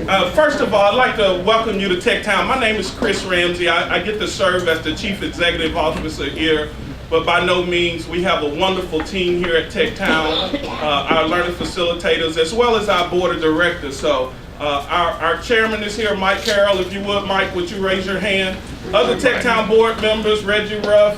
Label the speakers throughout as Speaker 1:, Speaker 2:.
Speaker 1: First of all, I'd like to welcome you to Tech Town. My name is Chris Ramsey. I get to serve as the Chief Executive Officer here, but by no means, we have a wonderful team here at Tech Town, our learning facilitators, as well as our board of directors. So our chairman is here, Mike Carroll. If you would, Mike, would you raise your hand? Other Tech Town board members, Reggie Ruff,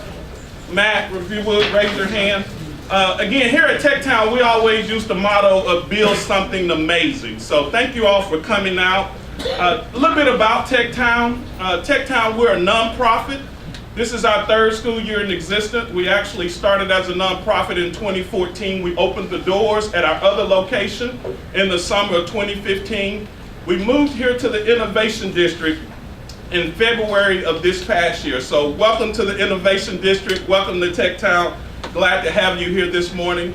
Speaker 1: Matt, if you would, raise your hand. Again, here at Tech Town, we always use the motto of build something amazing. So thank you all for coming out. A little bit about Tech Town. Tech Town, we're a nonprofit. This is our third school year in existence. We actually started as a nonprofit in 2014. We opened the doors at our other location in the summer of 2015. We moved here to the Innovation District in February of this past year. So welcome to the Innovation District. Welcome to Tech Town. Glad to have you here this morning.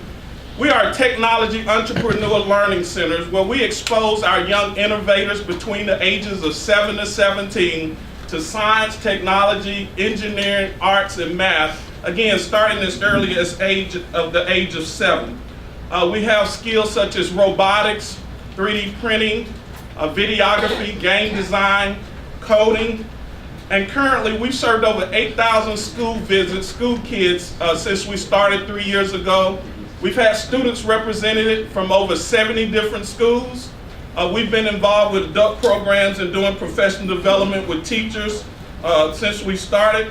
Speaker 1: We are a technology entrepreneur learning centers where we expose our young innovators between the ages of 7 to 17 to science, technology, engineering, arts, and math. Again, starting as early as the age of 7. We have skills such as robotics, 3D printing, videography, game design, coding. And currently, we've served over 8,000 school visits, school kids, since we started 3 years ago. We've had students represented from over 70 different schools. We've been involved with adult programs and doing professional development with teachers since we started.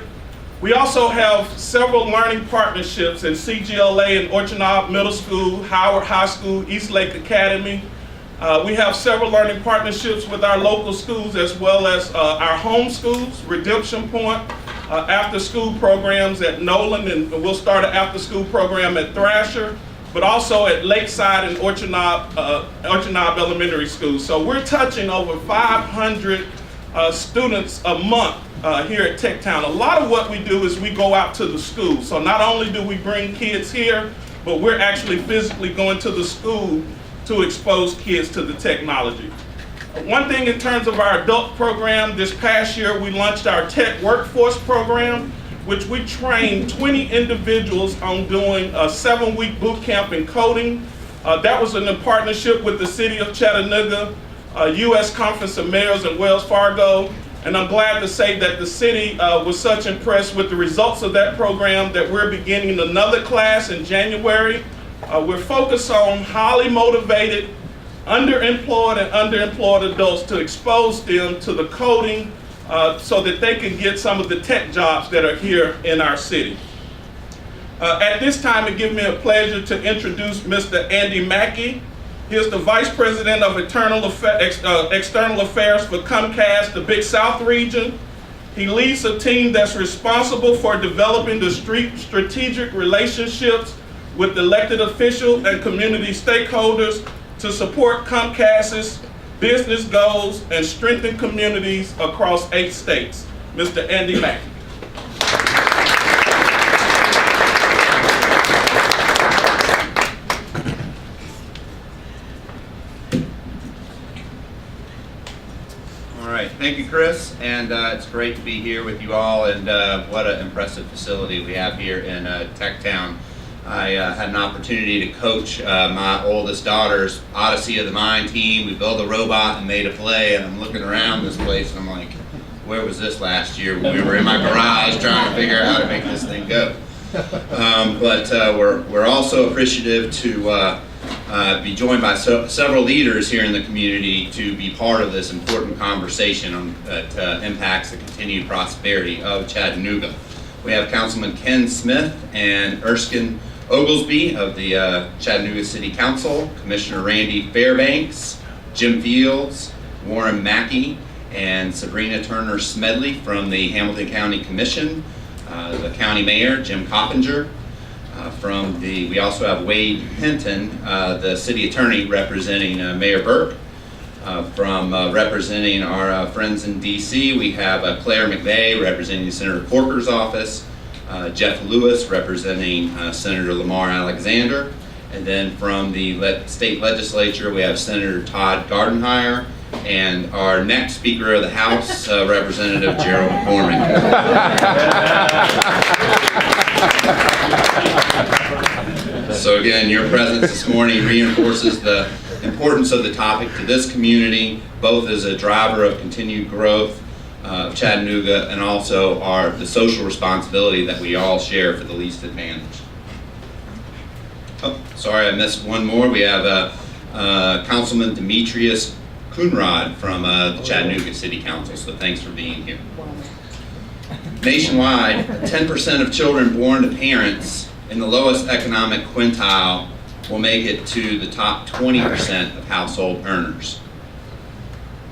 Speaker 1: We also have several learning partnerships in CGLA and Orchard Knob Middle School, Howard High School, Eastlake Academy. We have several learning partnerships with our local schools as well as our home schools, Redemption Point, after school programs at Nolan, and we'll start an after school program at Thrasher, but also at Lakeside and Orchard Knob Elementary School. So we're touching over 500 students a month here at Tech Town. A lot of what we do is we go out to the schools. So not only do we bring kids here, but we're actually physically going to the school to expose kids to the technology. One thing in terms of our adult program, this past year we launched our Tech Workforce Program, which we trained 20 individuals on doing a 7-week boot camp in coding. That was in a partnership with the City of Chattanooga, U.S. Conference of Mayors and Wells Fargo. And I'm glad to say that the city was such impressed with the results of that program that we're beginning another class in January. We're focused on highly motivated, underemployed and underemployed adults to expose them to the coding so that they can get some of the tech jobs that are here in our city. At this time, it gives me a pleasure to introduce Mr. Andy Mackey. He is the Vice President of External Affairs for Comcast, the Big South region. He leads a team that's responsible for developing the strategic relationships with elected officials and community stakeholders to support Comcast's business goals and strengthen communities across 8 states. Mr. Andy Mackey.
Speaker 2: All right, thank you, Chris, and it's great to be here with you all, and what an impressive facility we have here in Tech Town. I had an opportunity to coach my oldest daughter's Odyssey of the Mind team. We built a robot and made a play, and I'm looking around this place and I'm like, where was this last year when we were in my garage trying to figure out how to make this thing go? But we're also appreciative to be joined by several leaders here in the community to be part of this important conversation that impacts the continued prosperity of Chattanooga. We have Councilman Ken Smith and Erskine Oglesby of the Chattanooga City Council, Commissioner Randy Fairbanks, Jim Fields, Warren Mackey, and Sabrina Turner Smedley from the Hamilton County Commission, the County Mayor, Jim Coppinger. We also have Wade Hinton, the City Attorney representing Mayor Burke. Representing our friends in DC, we have Claire McVeigh representing Senator Corker's office, Jeff Lewis representing Senator Lamar Alexander, and then from the state legislature we have Senator Todd Gardenhire, and our next Speaker of the House, Representative Gerald McCormick. So again, your presence this morning reinforces the importance of the topic to this community, both as a driver of continued growth of Chattanooga and also the social responsibility that we all share for the least advantaged. Oh, sorry, I missed one more. We have Councilman Demetrius Coonrod from the Chattanooga City Council, so thanks for being here. Nationwide, 10% of children born to parents in the lowest economic quintile will make it to the top 20% of household earners.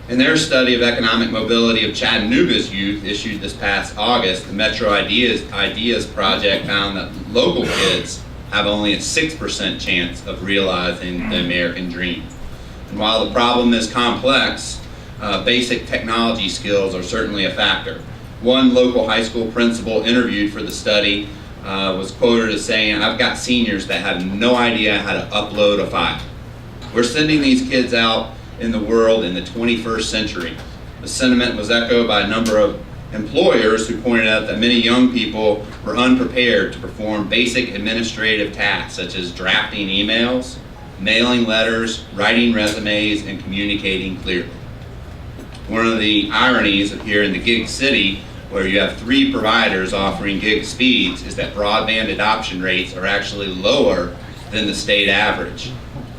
Speaker 2: In their study of economic mobility of Chattanooga's youth issued this past August, the Metro Ideas Project found that local kids have only a 6% chance of realizing the American dream. And while the problem is complex, basic technology skills are certainly a factor. One local high school principal interviewed for the study was quoted as saying, "I've got seniors that have no idea how to upload a file." We're sending these kids out in the world in the 21st century. The sentiment was echoed by a number of employers who pointed out that many young people were unprepared to perform basic administrative tasks such as drafting emails, mailing letters, writing resumes, and communicating clearly. One of the ironies of here in the gig city, where you have 3 providers offering gig speeds, is that broadband adoption rates are actually lower than the state average.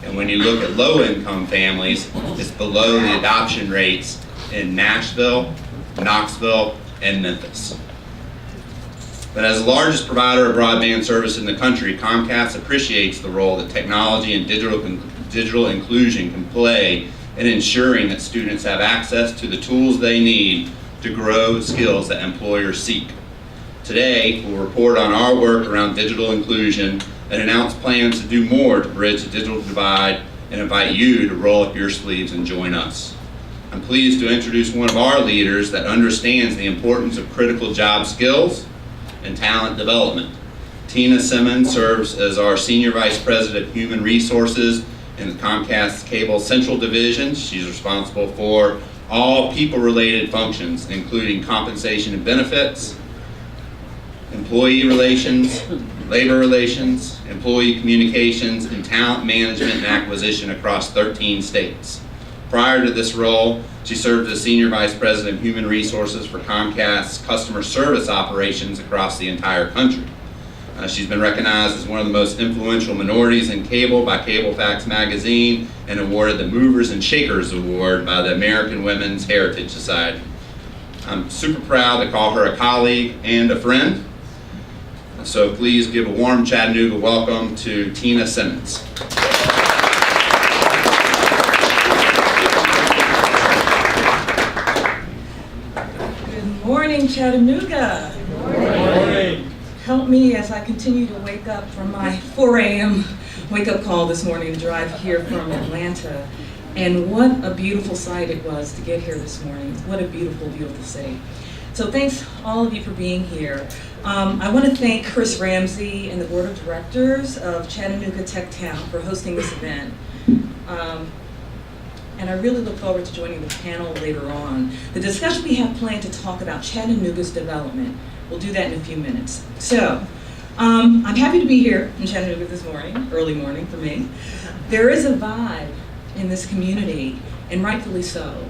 Speaker 2: And when you look at low-income families, it's below the adoption rates in Nashville, Knoxville, and Memphis. But as the largest provider of broadband service in the country, Comcast appreciates the role that technology and digital inclusion can play in ensuring that students have access to the tools they need to grow skills that employers seek. Today, we'll report on our work around digital inclusion and announce plans to do more to bridge the digital divide and invite you to roll up your sleeves and join us. I'm pleased to introduce one of our leaders that understands the importance of critical job skills and talent development. Tina Simmons serves as our Senior Vice President of Human Resources in the Comcast Cable Central Division. She's responsible for all people-related functions, including compensation and benefits, employee relations, labor relations, employee communications, and talent management and acquisition across 13 states. Prior to this role, she served as Senior Vice President of Human Resources for Comcast's customer service operations across the entire country. She's been recognized as one of the most influential minorities in cable by Cablefax magazine and awarded the Movers and Shakers Award by the American Women's Heritage Society. I'm super proud to call her a colleague and a friend. So please give a warm Chattanooga welcome to Tina Simmons.
Speaker 3: Good morning, Chattanooga. Good morning. Help me as I continue to wake up from my 4 a.m. wake-up call this morning to drive here from Atlanta. And what a beautiful sight it was to get here this morning. What a beautiful, beautiful city. So thanks all of you for being here. I want to thank Chris Ramsey and the Board of Directors of Chattanooga Tech Town for hosting this event. And I really look forward to joining the panel later on. The discussion we have planned to talk about Chattanooga's development. We'll do that in a few minutes. So, I'm happy to be here in Chattanooga this morning, early morning for me. There is a vibe in this community, and rightfully so.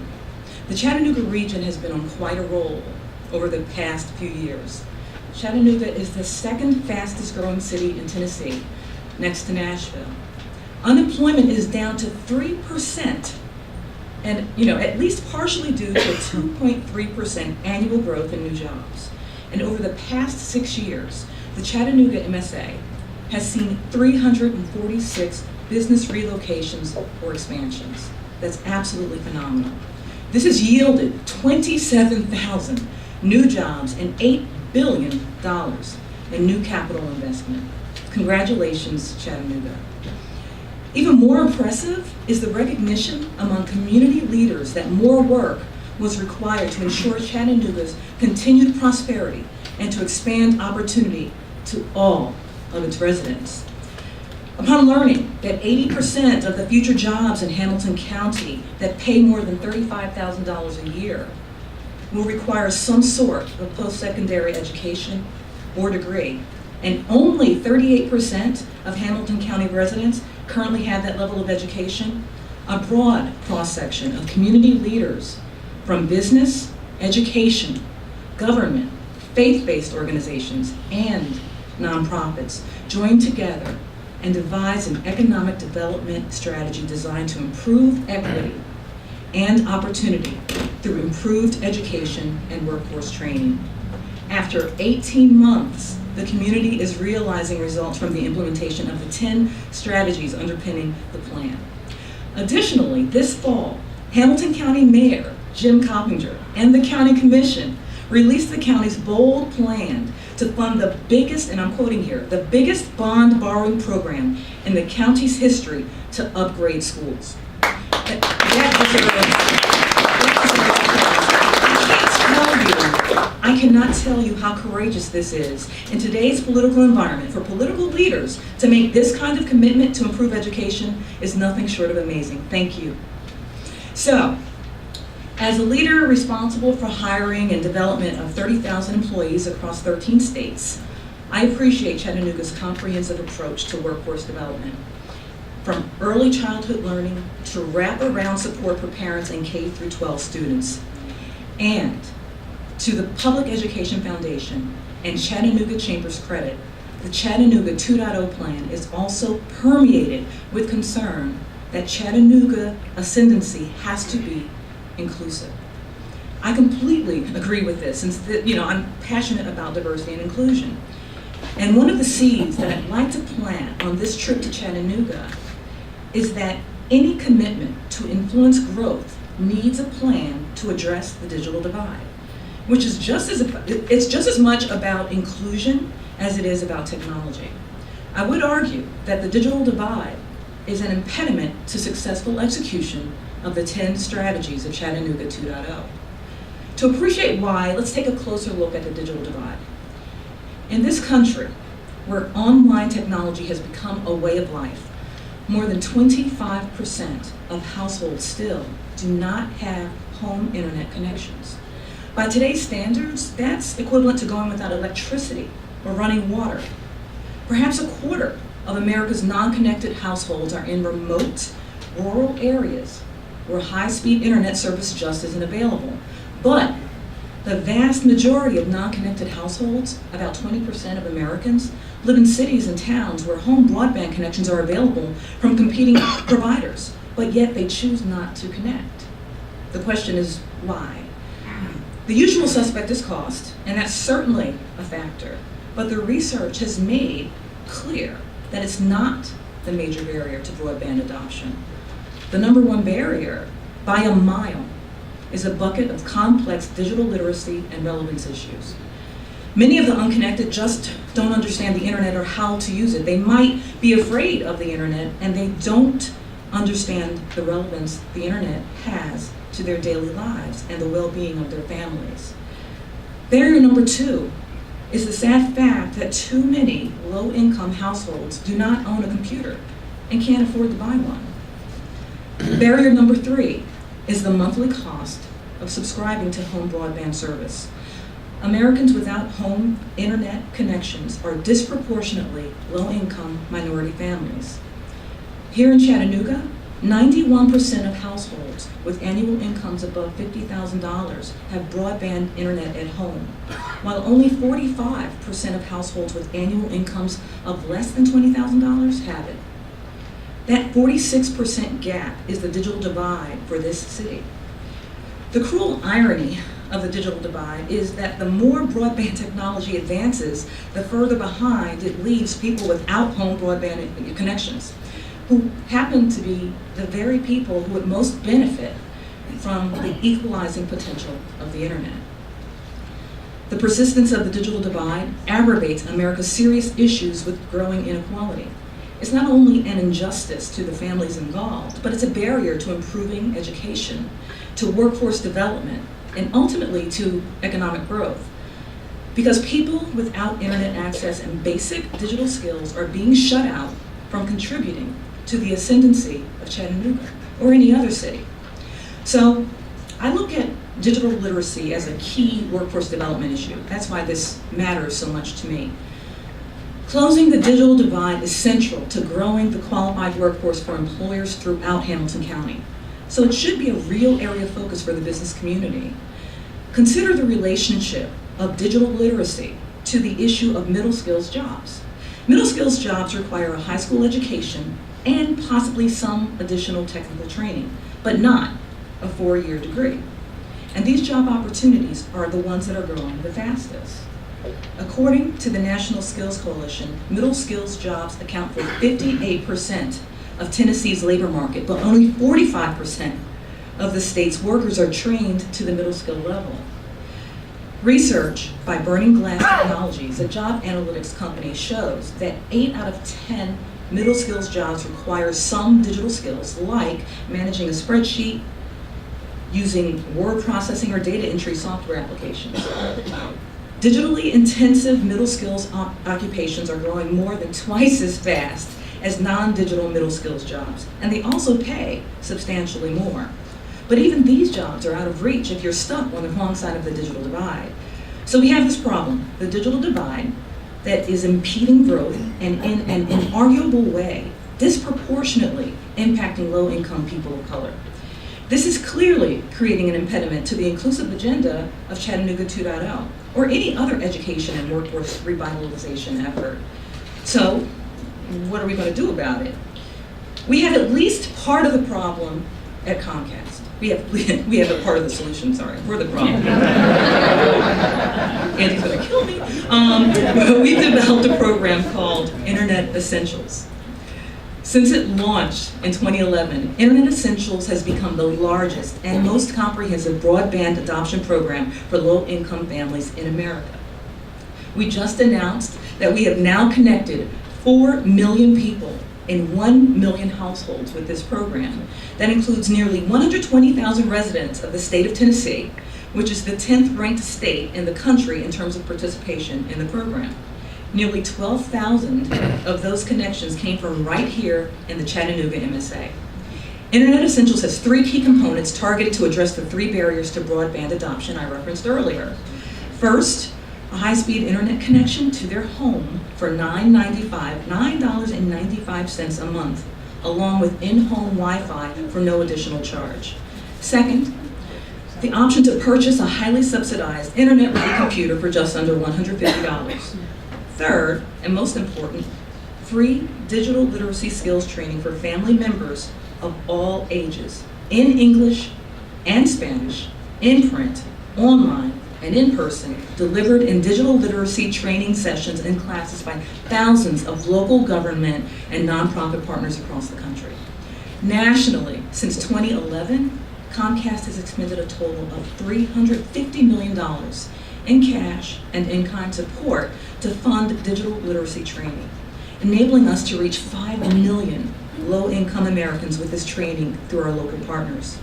Speaker 3: The Chattanooga region has been on quite a roll over the past few years. Chattanooga is the second fastest growing city in Tennessee, next to Nashville. Unemployment is down to 3%, and at least partially due to 2.3% annual growth in new jobs. And over the past 6 years, the Chattanooga MSA has seen 346 business relocations or expansions. That's absolutely phenomenal. This has yielded 27,000 new jobs and $8 billion in new capital investment. Congratulations, Chattanooga. Even more impressive is the recognition among community leaders that more work was required to ensure Chattanooga's continued prosperity and to expand opportunity to all of its residents. Upon learning that 80% of the future jobs in Hamilton County that pay more than $35,000 a year will require some sort of post-secondary education or degree, and only 38% of Hamilton County residents currently have that level of education, a broad cross-section of community leaders from business, education, government, faith-based organizations, and nonprofits joined together and devised an economic development strategy designed to improve equity and opportunity through improved education and workforce training. After 18 months, the community is realizing results from the implementation of the 10 strategies underpinning the plan. Additionally, this fall, Hamilton County Mayor Jim Coppinger and the County Commission released the county's bold plan to fund the biggest, and I'm quoting here, the biggest bond borrowing program in the county's history to upgrade schools. I cannot tell you how courageous this is in today's political environment. For political leaders to make this kind of commitment to improve education is nothing short of amazing. Thank you. So, as a leader responsible for hiring and development of 30,000 employees across 13 states, I appreciate Chattanooga's comprehensive approach to workforce development. From early childhood learning to wrap-around support for parents and K-12 students, and to the Public Education Foundation and Chattanooga Chamber's credit, the Chattanooga 2.0 plan is also permeated with concern that Chattanooga ascendancy has to be inclusive. I completely agree with this, since I'm passionate about diversity and inclusion. And one of the seeds that I'd like to plant on this trip to Chattanooga is that any commitment to influence growth needs a plan to address the digital divide, which is just as much about inclusion as it is about technology. I would argue that the digital divide is an impediment to successful execution of the 10 strategies of Chattanooga 2.0. To appreciate why, let's take a closer look at the digital divide. In this country, where online technology has become a way of life, more than 25% of households still do not have home internet connections. By today's standards, that's equivalent to going without electricity or running water. Perhaps a quarter of America's non-connected households are in remote, rural areas where high-speed internet service just isn't available. But the vast majority of non-connected households, about 20% of Americans, live in cities and towns where home broadband connections are available from competing providers, but yet they choose not to connect. The question is, why? The usual suspect is cost, and that's certainly a factor, but the research has made clear that it's not the major barrier to broadband adoption. The number one barrier, by a mile, is a bucket of complex digital literacy and relevance issues. Many of the unconnected just don't understand the internet or how to use it. They might be afraid of the internet, and they don't understand the relevance the internet has to their daily lives and the well-being of their families. Barrier number two is the sad fact that too many low-income households do not own a computer and can't afford to buy one. Barrier number three is the monthly cost of subscribing to home broadband service. Americans without home internet connections are disproportionately low-income minority families. Here in Chattanooga, 91% of households with annual incomes above $50,000 have broadband internet at home, while only 45% of households with annual incomes of less than $20,000 have it. That 46% gap is the digital divide for this city. The cruel irony of the digital divide is that the more broadband technology advances, the further behind it leaves people without home broadband connections, who happen to be the very people who would most benefit from the equalizing potential of the internet. The persistence of the digital divide aggravates America's serious issues with growing inequality. It's not only an injustice to the families involved, but it's a barrier to improving education, to workforce development, and ultimately to economic growth. Because people without internet access and basic digital skills are being shut out from contributing to the ascendancy of Chattanooga or any other city. So I look at digital literacy as a key workforce development issue. That's why this matters so much to me. Closing the digital divide is central to growing the qualified workforce for employers throughout Hamilton County. So it should be a real area of focus for the business community. Consider the relationship of digital literacy to the issue of middle skills jobs. Middle skills jobs require a high school education and possibly some additional technical training, but not a 4-year degree. And these job opportunities are the ones that are growing the fastest. According to the National Skills Coalition, middle skills jobs account for 58% of Tennessee's labor market, but only 45% of the state's workers are trained to the middle skill level. Research by Burning Glass Technologies, a job analytics company, shows that 8 out of 10 middle skills jobs require some digital skills, like managing a spreadsheet, using word processing or data entry software applications. Digitally intensive middle skills occupations are growing more than twice as fast as non-digital middle skills jobs, and they also pay substantially more. But even these jobs are out of reach if you're stuck on the wrong side of the digital divide. So we have this problem, the digital divide, that is impeding growth and in an inarguable way, disproportionately impacting low-income people of color. This is clearly creating an impediment to the inclusive agenda of Chattanooga 2.0, or any other education and workforce revitalization effort. So, what are we going to do about it? We have at least part of the problem at Comcast. We have a part of the solution, sorry, we're the problem. Andy's going to kill me. We've developed a program called Internet Essentials. Since it launched in 2011, Internet Essentials has become the largest and most comprehensive broadband adoption program for low-income families in America. We just announced that we have now connected 4 million people in 1 million households with this program. That includes nearly 120,000 residents of the state of Tennessee, which is the 10th ranked state in the country in terms of participation in the program. Nearly 12,000 of those connections came from right here in the Chattanooga MSA. Internet Essentials has 3 key components targeted to address the 3 barriers to broadband adoption I referenced earlier. First, a high-speed internet connection to their home for $9.95 a month, along with in-home Wi-Fi for no additional charge. Second, the option to purchase a highly subsidized internet-ready computer for just under $150. Third, and most important, free digital literacy skills training for family members of all ages, in English and Spanish, in print, online, and in person, delivered in digital literacy training sessions and classes by thousands of local government and nonprofit partners across the country. Nationally, since 2011, Comcast has expended a total of $350 million in cash and in-kind support to fund digital literacy training, enabling us to reach 5 million low-income Americans with this training through our local partners.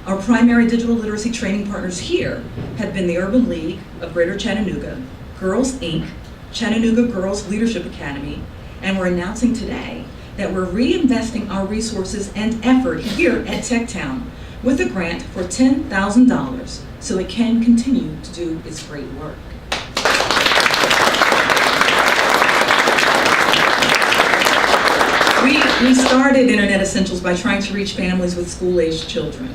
Speaker 3: Our primary digital literacy training partners here have been the Urban League of Greater Chattanooga, Girls Inc., Chattanooga Girls Leadership Academy, and we're announcing today that we're reinvesting our resources and effort here at TechTown with a grant for $10,000 so it can continue to do its great work. We started Internet Essentials by trying to reach families with school-aged children.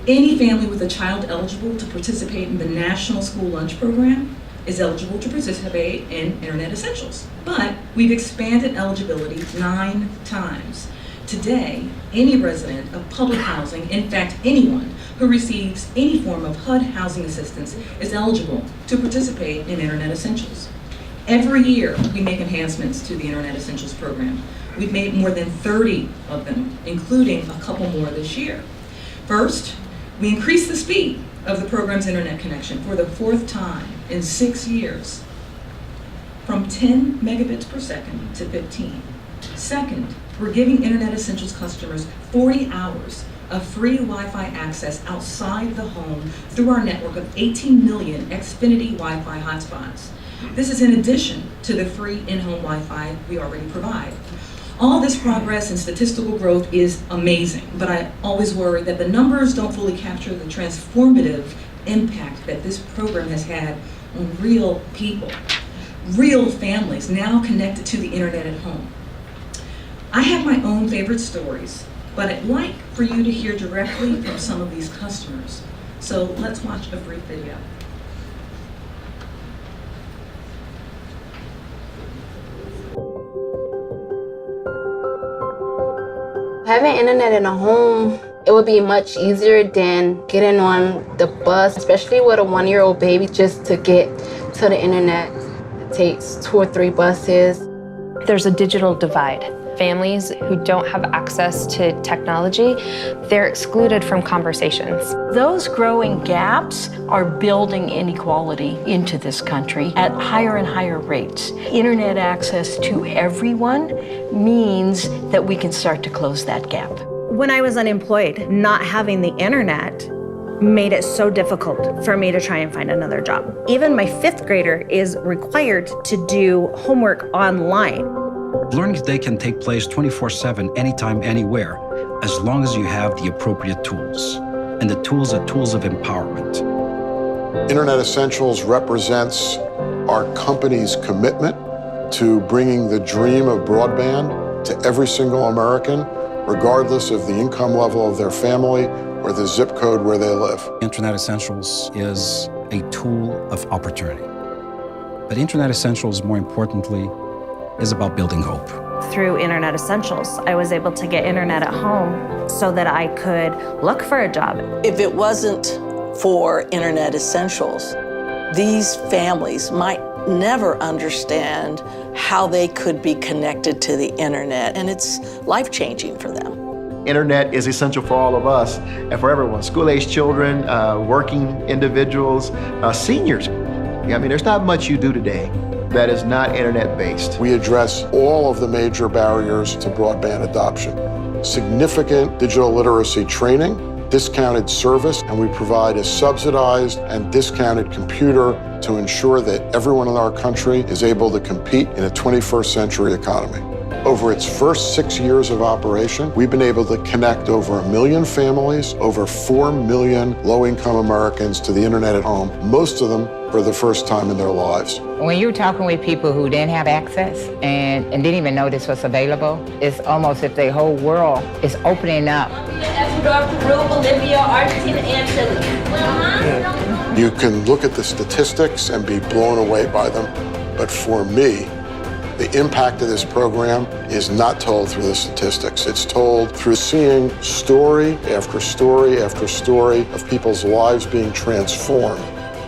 Speaker 3: Any family with a child eligible to participate in the National School Lunch Program is eligible to participate in Internet Essentials. But we've expanded eligibility 9 times. Today, any resident of public housing, in fact anyone who receives any form of HUD housing assistance, is eligible to participate in Internet Essentials. Every year, we make enhancements to the Internet Essentials program. We've made more than 30 of them, including a couple more this year. First, we increased the speed of the program's internet connection for the 4th time in 6 years, from 10 megabits per second to 15. Second, we're giving Internet Essentials customers 40 hours of free Wi-Fi access outside the home through our network of 18 million Xfinity Wi-Fi hotspots. This is in addition to the free in-home Wi-Fi we already provide. All this progress and statistical growth is amazing, but I always worry that the numbers don't fully capture the transformative impact that this program has had on real people. real families now connected to the internet at home. I have my own favorite stories, but I'd like for you to hear directly from some of these customers. So let's watch a brief video.
Speaker 4: Having internet in a home, it would be much easier than getting on the bus, especially with a 1-year-old baby, just to get to the internet. It takes 2 or 3 buses.
Speaker 5: There's a digital divide. Families who don't have access to technology, they're excluded from conversations.
Speaker 6: Those growing gaps are building inequality into this country at higher and higher rates. Internet access to everyone means that we can start to close that gap.
Speaker 7: When I was unemployed, not having the internet made it so difficult for me to try and find another job. Even my 5th grader is required to do homework online.
Speaker 8: Learning today can take place 24/7, anytime, anywhere, as long as you have the appropriate tools. And the tools are tools of empowerment.
Speaker 9: Internet Essentials represents our company's commitment to bringing the dream of broadband to every single American, regardless of the income level of their family or the zip code where they live.
Speaker 8: Internet Essentials is a tool of opportunity. But Internet Essentials, more importantly, is about building hope.
Speaker 7: Through Internet Essentials, I was able to get internet at home so that I could look for a job.
Speaker 10: If it wasn't for Internet Essentials, these families might never understand how they could be connected to the internet, and it's life-changing for them.
Speaker 11: Internet is essential for all of us and for everyone, school-aged children, working individuals, seniors. I mean, there's not much you do today that is not internet-based.
Speaker 9: We address all of the major barriers to broadband adoption. Significant digital literacy training, discounted service, and we provide a subsidized and discounted computer to ensure that everyone in our country is able to compete in a 21st century economy. Over its first 6 years of operation, we've been able to connect over 1 million families, over 4 million low-income Americans to the internet at home, most of them for the first time in their lives.
Speaker 12: When you're talking with people who didn't have access and didn't even know this was available, it's almost if the whole world is opening up.
Speaker 13: Ecuador, Peru, Bolivia, Argentina, and Chile.
Speaker 9: You can look at the statistics and be blown away by them, but for me, the impact of this program is not told through the statistics. It's told through seeing story after story after story of people's lives being transformed.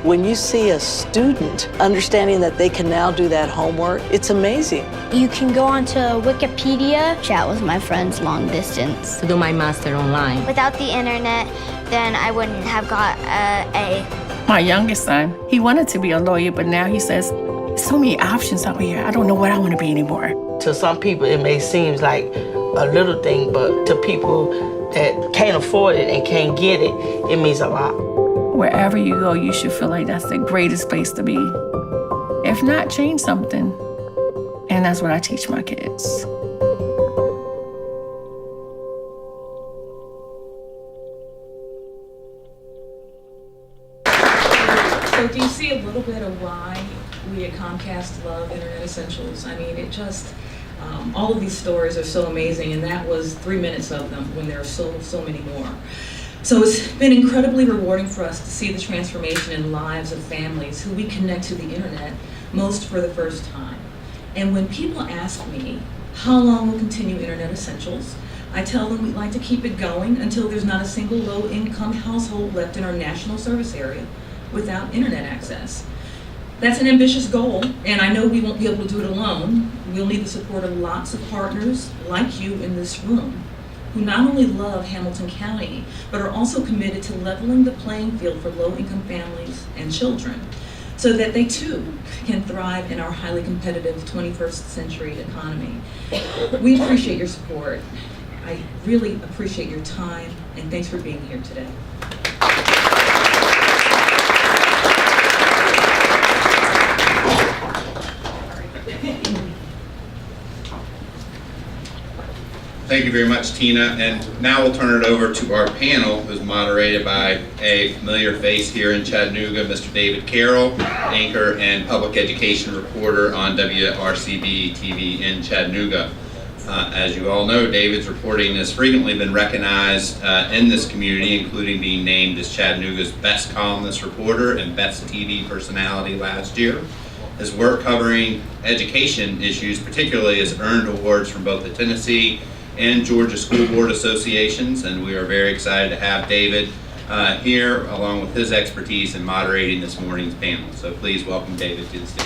Speaker 10: When you see a student understanding that they can now do that homework, it's amazing.
Speaker 14: You can go onto Wikipedia, chat with my friends long distance,
Speaker 15: to do my master online.
Speaker 16: Without the internet, then I wouldn't have got an A.
Speaker 17: My youngest son, he wanted to be a lawyer, but now he says, so many options out here. I don't know what I want to be anymore.
Speaker 18: To some people, it may seem like a little thing, but to people that can't afford it and can't get it, it means a lot.
Speaker 17: Wherever you go, you should feel like that's the greatest place to be. If not, change something. And that's what I teach my kids.
Speaker 3: So do you see a little bit of why we at Comcast love Internet Essentials? I mean, it just, all of these stories are so amazing, and that was 3 minutes of them when there are so many more. So it's been incredibly rewarding for us to see the transformation in lives of families who we connect to the internet most for the first time. And when people ask me how long we'll continue Internet Essentials, I tell them we'd like to keep it going until there's not a single low-income household left in our national service area without internet access. That's an ambitious goal, and I know we won't be able to do it alone. We'll need the support of lots of partners like you in this room, who not only love Hamilton County, but are also committed to leveling the playing field for low-income families and children, so that they too can thrive in our highly competitive 21st century economy. We appreciate your support. I really appreciate your time, and thanks for being here today.
Speaker 2: Thank you very much, Tina. And now we'll turn it over to our panel, who's moderated by a familiar face here in Chattanooga, Mr. David Carroll, anchor and public education reporter on WRCB TV in Chattanooga. As you all know, David's reporting has frequently been recognized in this community, including being named as Chattanooga's best columnist reporter and best TV personality last year. His work covering education issues particularly has earned awards from both the Tennessee and Georgia School Board Associations, and we are very excited to have David here along with his expertise in moderating this morning's panel. So please welcome David to the stage.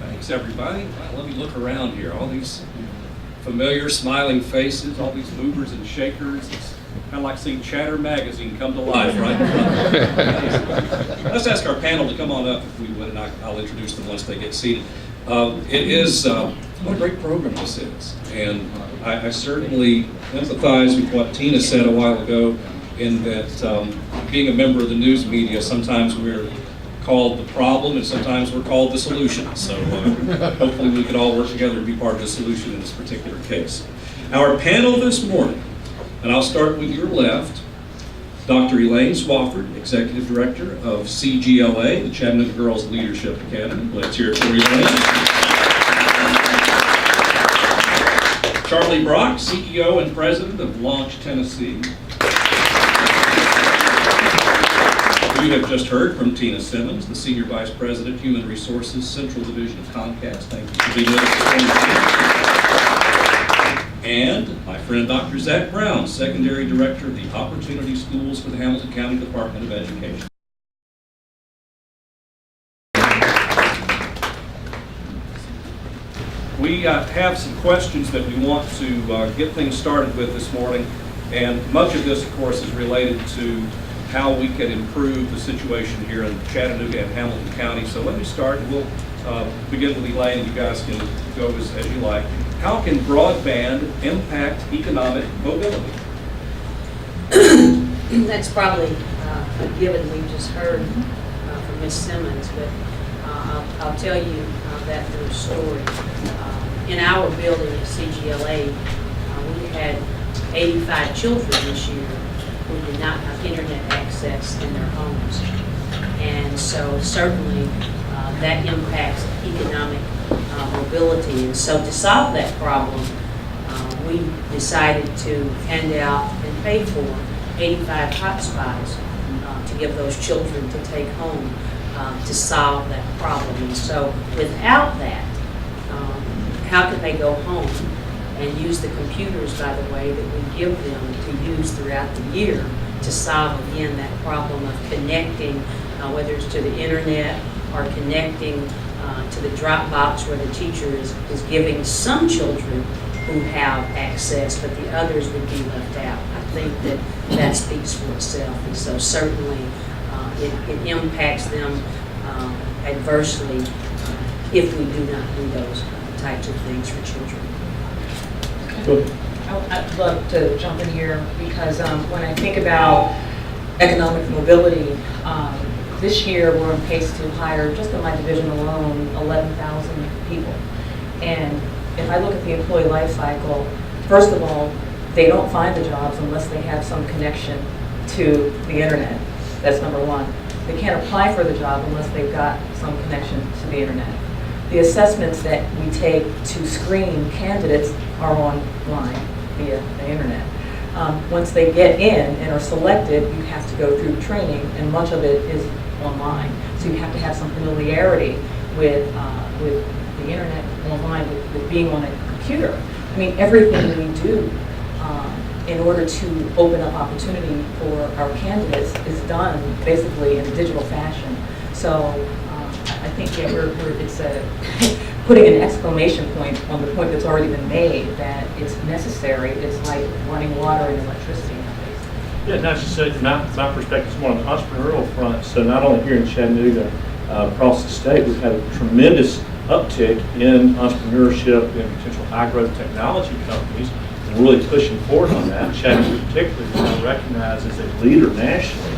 Speaker 15: Thanks everybody. Let me look around here. All these familiar smiling faces, all these movers and shakers. It's kind of like seeing Chatter Magazine come to life, right? Let's ask our panel to come on up if we would, and I'll introduce them once they get seated. It is, what a great program this is. And I certainly empathize with what Tina said a while ago in that being a member of the news media, sometimes we're called the problem and sometimes we're called the solution. So hopefully we can all work together to be part of the solution in this particular case. Our panel this morning, and I'll start with your left, Dr. Elaine Swafford, Executive Director of CGLA, the Chattanooga Girls Leadership Academy. Let's hear it for Elaine. Charlie Brock, CEO and President of Launch Tennessee. You have just heard from Tina Simmons, the Senior Vice President, Human Resources, Central Division of Comcast. Thank you for being with us. And my friend Dr. Zach Brown, Secondary Director of the Opportunity Schools for the Hamilton County Department of Education. We have some questions that we want to get things started with this morning, and much of this, of course, is related to how we can improve the situation here in Chattanooga and Hamilton County. So let me start, and we'll begin with Elaine. You guys can go as you like. How can broadband impact economic mobility?
Speaker 19: That's probably a given we just heard from Ms. Simmons, but I'll tell you that through a story. In our building at CGLA, we had 85 children this year who did not have internet access in their homes. And so certainly that impacts economic mobility. And so to solve that problem, we decided to hand out and pay for 85 hotspots to give those children to take home to solve that problem. And so without that, how can they go home and use the computers, by the way, that we give them to use throughout the year to solve, again, that problem of connecting, whether it's to the internet or connecting to the Dropbox where the teacher is giving some children who have access, but the others would be left out. I think that speaks for itself. And so certainly it impacts them adversely if we do not do those types of things for children.
Speaker 3: I'd love to jump in here because when I think about economic mobility, this year we're on pace to hire, just in my division alone, 11,000 people. And if I look at the employee life cycle, first of all, they don't find the jobs unless they have some connection to the internet. That's number one. They can't apply for the job unless they've got some connection to the internet. The assessments that we take to screen candidates are online via the internet. Once they get in and are selected, you have to go through training, and much of it is online. So you have to have some familiarity with the internet online, with being on a computer. I mean, everything we do in order to open up opportunity for our candidates is done basically in a digital fashion. So I think it's putting an exclamation point on the point that's already been made that it's necessary. It's like running water and electricity nowadays.
Speaker 20: Yeah, not just from my perspective, it's more on the entrepreneurial front. So not only here in Chattanooga, across the state, we've had a tremendous uptick in entrepreneurship and potential high-growth technology companies. We're really pushing forward on that. Chattanooga particularly is now recognized as a leader nationally.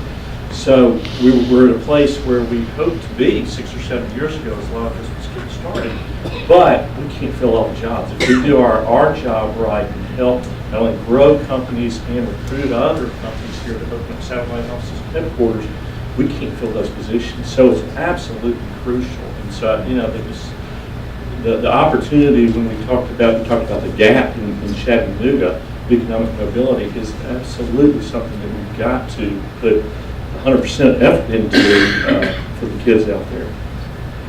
Speaker 20: So we're at a place where we hoped to be 6 or 7 years ago as a lot of this was getting started, but we can't fill all the jobs. If we do our job right and help not only grow companies and recruit other companies here to open up satellite offices and headquarters, we can't fill those positions. So it's absolutely crucial. And so, you know, the opportunity when we talked about the gap in Chattanooga, economic mobility is absolutely something that we've got to put 100% effort into for the kids out there.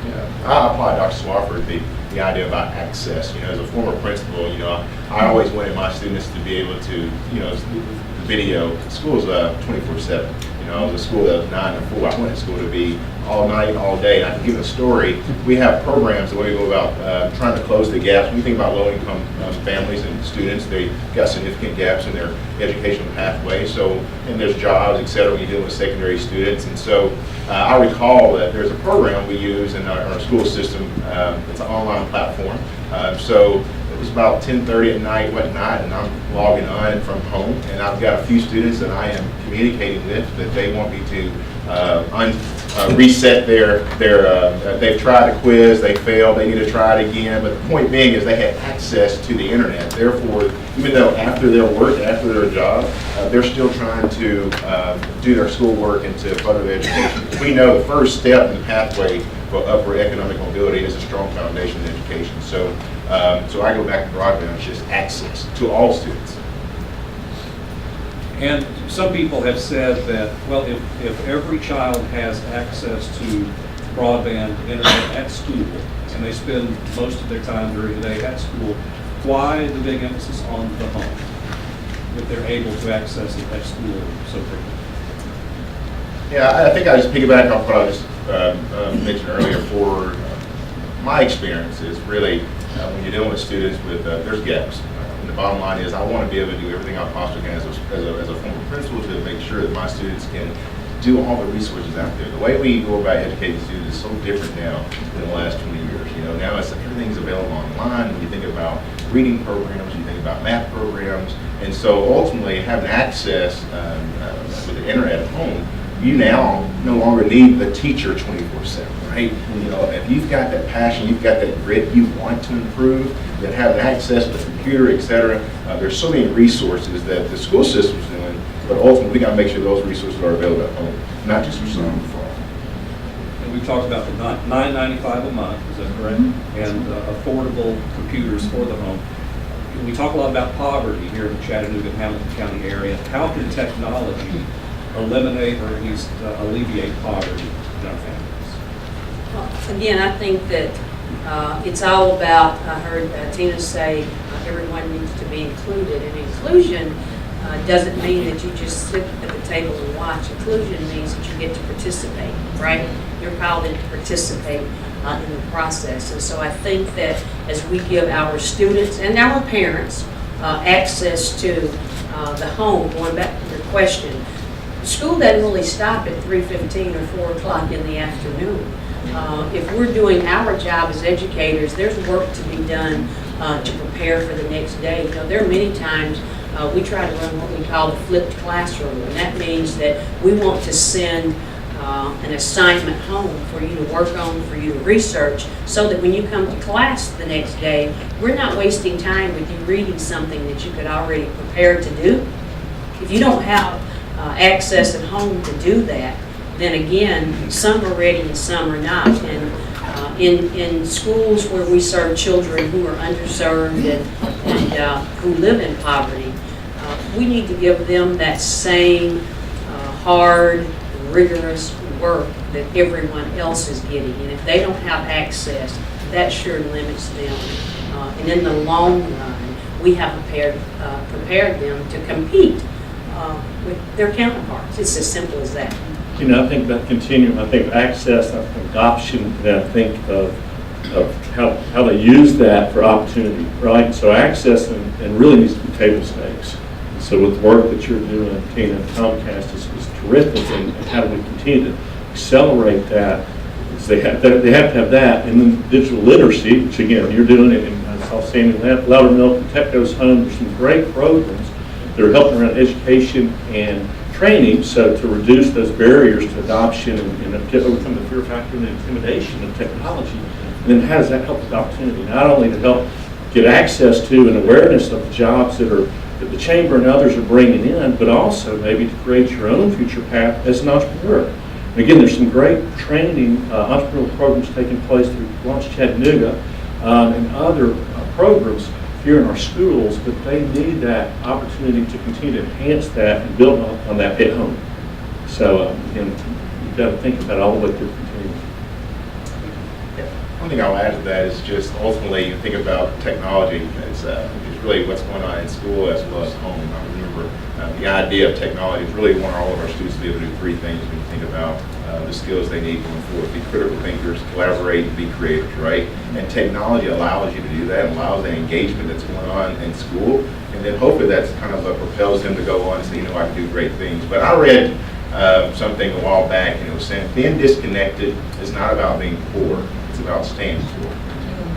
Speaker 21: Yeah, I applaud Dr. Swafford the idea about access. You know, as a former principal, you know, I always wanted my students to be able to, you know, the video. School's 24/7. You know, it was a school that was 9 to 4. I wanted school to be all night, all day. And I can give a story. We have programs the way we go about trying to close the gaps. When you think about low-income families and students, they got significant gaps in their educational pathway. So, and there's jobs, et cetera, when you're dealing with secondary students. And so I recall that there's a program we use in our school system. It's an online platform. So it was about 10:30 at night, whatnot, and I'm logging on from home, and I've got a few students that I am communicating with that they want me to reset they've tried a quiz, they failed, they need to try it again, but the point being is they had access to the internet. Therefore, even though after their work, after their job, they're still trying to do their schoolwork and to further their education. Because we know the first step in the pathway for upward economic mobility is a strong foundation in education. So, so I go back to broadband, it's just access to all students.
Speaker 15: And some people have said that, well, if every child has access to broadband internet at school, and they spend most of their time during the day at school, why the big emphasis on the home if they're able to access it at school so quickly?
Speaker 21: Yeah, I think I just piggyback off what I just mentioned earlier. For my experience is really when you're dealing with students with, there's gaps. And the bottom line is I want to be able to do everything I possibly can as a former principal to make sure that my students can do all the resources out there. The way we go about educating students is so different now than the last 20 years. You know, now everything's available online. When you think about reading programs, you think about math programs, and so ultimately having access with the internet at home, you now no longer need the teacher 24/7, right? You know, if you've got that passion, you've got that grit, you want to improve, then having access to the computer, et cetera, there's so many resources that the school system's doing, but ultimately we got to make sure those resources are available at home, not just for some, for all.
Speaker 15: And we've talked about the $9.95 a month, is that correct? And affordable computers for the home. We talk a lot about poverty here in the Chattanooga and Hamilton County area. How can technology eliminate or at least alleviate poverty in our families?
Speaker 19: Well, again, I think that it's all about, I heard Tina say, everyone needs to be included. And inclusion doesn't mean that you just sit at the table and watch. Inclusion means that you get to participate, right? You're called in to participate in the process. And so I think that as we give our students and our parents access to the home, going back to your question, school doesn't really stop at 3:15 or 4 o'clock in the afternoon. If we're doing our job as educators, there's work to be done to prepare for the next day. You know, there are many times we try to run what we call the flipped classroom, and that means that we want to send an assignment home for you to work on, for you to research, so that when you come to class the next day, we're not wasting time with you reading something that you could already prepare to do. If you don't have access at home to do that, then again, some are ready and some are not. And in schools where we serve children who are underserved and who live in poverty, we need to give them that same hard, rigorous work that everyone else is getting. And if they don't have access, that sure limits them. And in the long run, we have prepared them to compete with their counterparts. It's as simple as that.
Speaker 20: You know, I think that continuum, I think access, I think adoption, and I think of how they use that for opportunity, right? So access and really needs to be table stakes. So with the work that you're doing, Tina, and Comcast is terrific, and how do we continue to accelerate that? Because they have to have that, and then digital literacy, which again, you're doing it, and I saw Sandy Loudermilk and Tech Goes Home. There's some great programs that are helping around education and training, so to reduce those barriers to adoption and get overcome the fear factor and the intimidation of technology. And then how does that help with opportunity? Not only to help get access to and awareness of the jobs that the chamber and others are bringing in, but also maybe to create your own future path as an entrepreneur. And again, there's some great training, entrepreneurial programs taking place through Launch Chattanooga and other programs here in our schools, but they need that opportunity to continue to enhance that and build on that at home. So again, you've got to think about all the way through the continuum.
Speaker 21: One thing I'll add to that is just ultimately you think about technology. It's really what's going on in school as well as home. I remember the idea of technology is really want all of our students to be able to do three things when you think about the skills they need going forward. Be critical thinkers, collaborate, and be creators, right? And technology allows you to do that, allows the engagement that's going on in school, and then hopefully that's kind of propels them to go on and say, I can do great things. But I read something a while back, and it was saying being disconnected is not about being poor. About staying poor.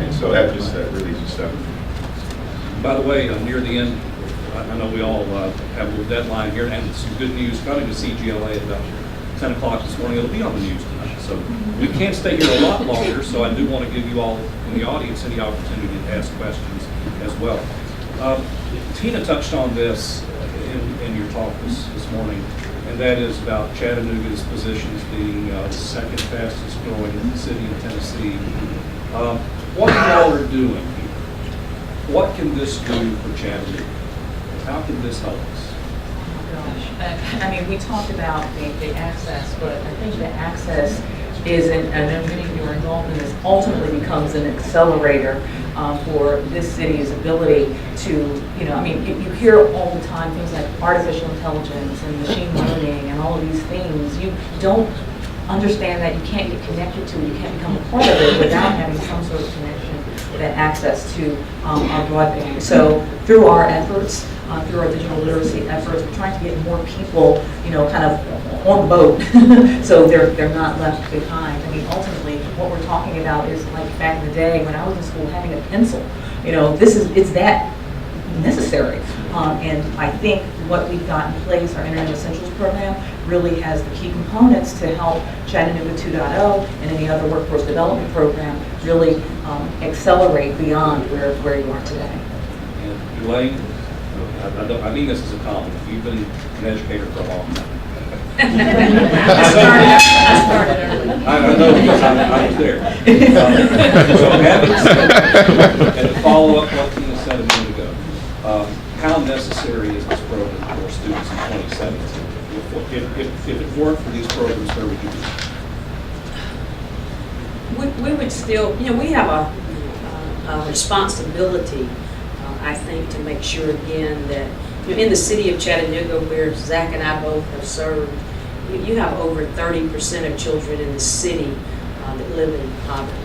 Speaker 21: And so that really just stuff.
Speaker 15: By the way, near the end, I know we all have a little deadline here, and some good news coming to CGLA at about 10 o'clock this morning. It'll be on the news tonight. So we can't stay here a lot longer, so I do want to give you all in the audience any opportunity to ask questions as well. Tina touched on this in your talk this morning, and that is about Chattanooga's position as being the second fastest growing city in Tennessee. What y'all are doing here, what can this do for Chattanooga? How can this help us?
Speaker 3: Gosh, I mean, we talked about the access, but I think the access is, and many of you are involved in this, ultimately becomes an accelerator for this city's ability to, you hear all the time things like artificial intelligence and machine learning and all of these things. You don't understand that you can't get connected to it, you can't become a part of it without having some sort of connection, that access to our broadband. So through our efforts, through our digital literacy efforts, we're trying to get more people, kind of on the boat, so they're not left behind. I mean, ultimately, what we're talking about is like back in the day when I was in school, having a pencil. It's that necessary. And I think what we've got in place, our Internet Essentials program, really has the key components to help Chattanooga 2.0 and any other workforce development program really accelerate beyond where you are today.
Speaker 15: And Elaine, I mean this as a compliment. You've been an educator for a long time.
Speaker 3: I started early.
Speaker 15: I know because I was there. So having said, and to follow up what Tina said a minute ago, how necessary is this program for students in 2017? If it weren't for these programs, where would you be?
Speaker 19: We would still, we have a responsibility, I think, to make sure again that in the city of Chattanooga, where Zach and I both have served, you have over 30% of children in the city that live in poverty.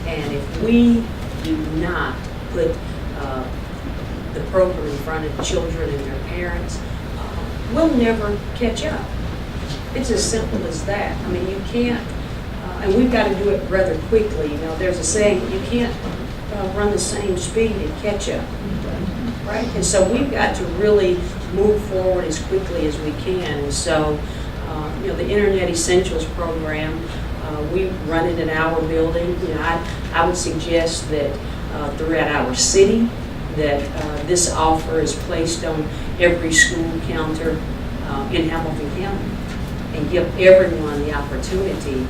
Speaker 19: And if we do not put the program in front of children and their parents, we'll never catch up. It's as simple as that. I mean, you can't, and we've got to do it rather quickly. There's a saying, you can't run the same speed and catch up. Right? And so we've got to really move forward as quickly as we can. And so, the Internet Essentials program, we run it in our building. I would suggest that throughout our city, that this offer is placed on every school counter in Hamilton County and give everyone the opportunity.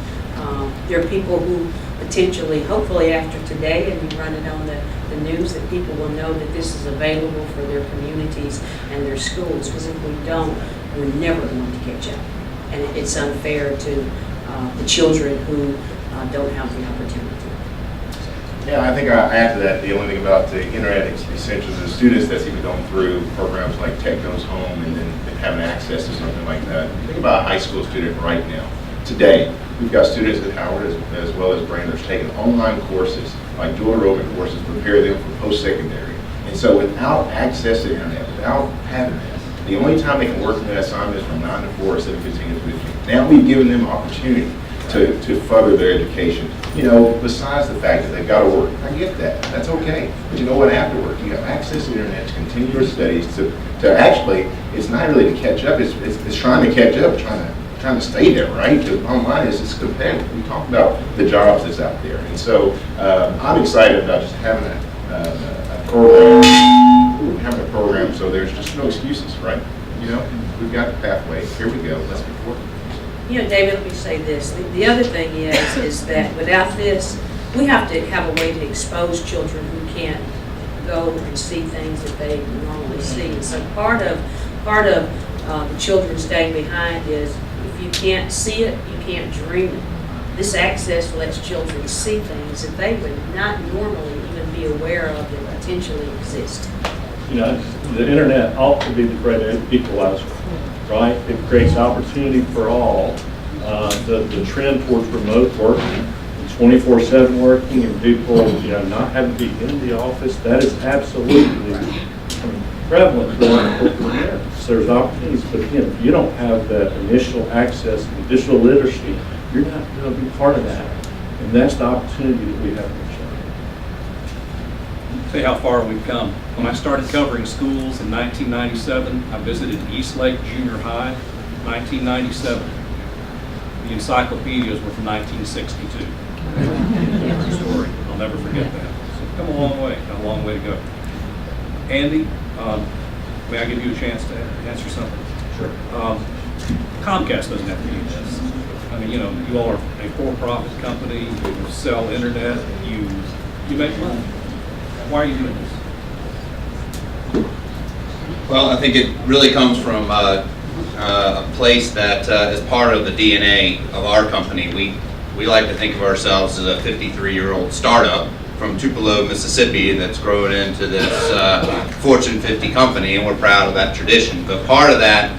Speaker 19: There are people who potentially, hopefully after today, and we run it on the news, that people will know that this is available for their communities and their schools, because if we don't, we're never going to catch up. And it's unfair to the children who don't have the opportunity.
Speaker 21: Yeah, I think I add to that, the only thing about the Internet Essentials is students that's even going through programs like Tech Goes Home and then having access to something like that. Think about a high school student right now. Today, we've got students at Howard as well as Branders taking online courses, like dual enrollment courses, prepare them for post-secondary. And so without access to the internet, without having that, the only time they can work in that assignment is from 9 to 4 or 7:15 to 15. Now we've given them opportunity to further their education. You know, besides the fact that they've got to work. I get that. That's okay. But you know what? After work, you have access to the internet to continue your studies, to actually, it's not really to catch up, it's trying to catch up, trying to stay there, right? The bottom line is it's competitive. We talk about the jobs that's out there. And so I'm excited about just having a program, so there's just no excuses, right? You know, we've got the pathway. Here we go. Let's move forward.
Speaker 19: You know, David, let me say this. The other thing is that without this, we have to have a way to expose children who can't go and see things that they normally see. And so part of the children staying behind is if you can't see it, you can't dream it. This access lets children see things that they would not normally even be aware of that potentially exist.
Speaker 20: You know, the internet ought to be the great equalizer, right? It creates opportunity for all. The trend towards remote working, 24/7 working, and people, you know, not having to be in the office, that is absolutely prevalent throughout corporate America. So there's opportunities, but again, if you don't have that initial access to digital literacy, you're not going to be part of that. And that's the opportunity that we have to show.
Speaker 15: Tell you how far we've come. When I started covering schools in 1997, I visited Eastlake Junior High, 1997. The encyclopedias were from 1962. Story. I'll never forget that. So come a long way. Got a long way to go. Andy, may I give you a chance to answer something? Sure. Comcast doesn't have to do this. I mean, you know, you all are a for-profit company. You sell internet. You make money. Why are you doing this?
Speaker 2: Well, I think it really comes from a place that is part of the DNA of our company. We like to think of ourselves as a 53-year-old startup from Tupelo, Mississippi, that's grown into this Fortune 50 company, and we're proud of that tradition. But part of that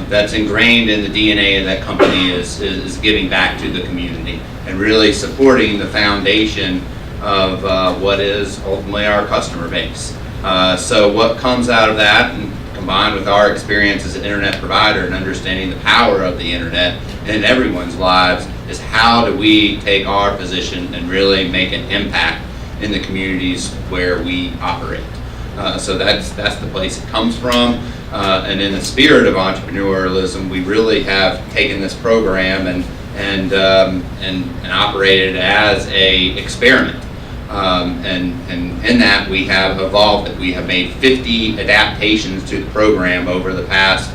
Speaker 2: that's ingrained in the DNA of that company is giving back to the community and really supporting the foundation of what is ultimately our customer base. So what comes out of that, and combined with our experience as an internet provider and understanding the power of the internet in everyone's lives, is how do we take our position and really make an impact in the communities where we operate. So that's the place it comes from. And in the spirit of entrepreneurialism, we really have taken this program and operated as a experiment. And in that we have evolved it. We have made 50 adaptations to the program over the past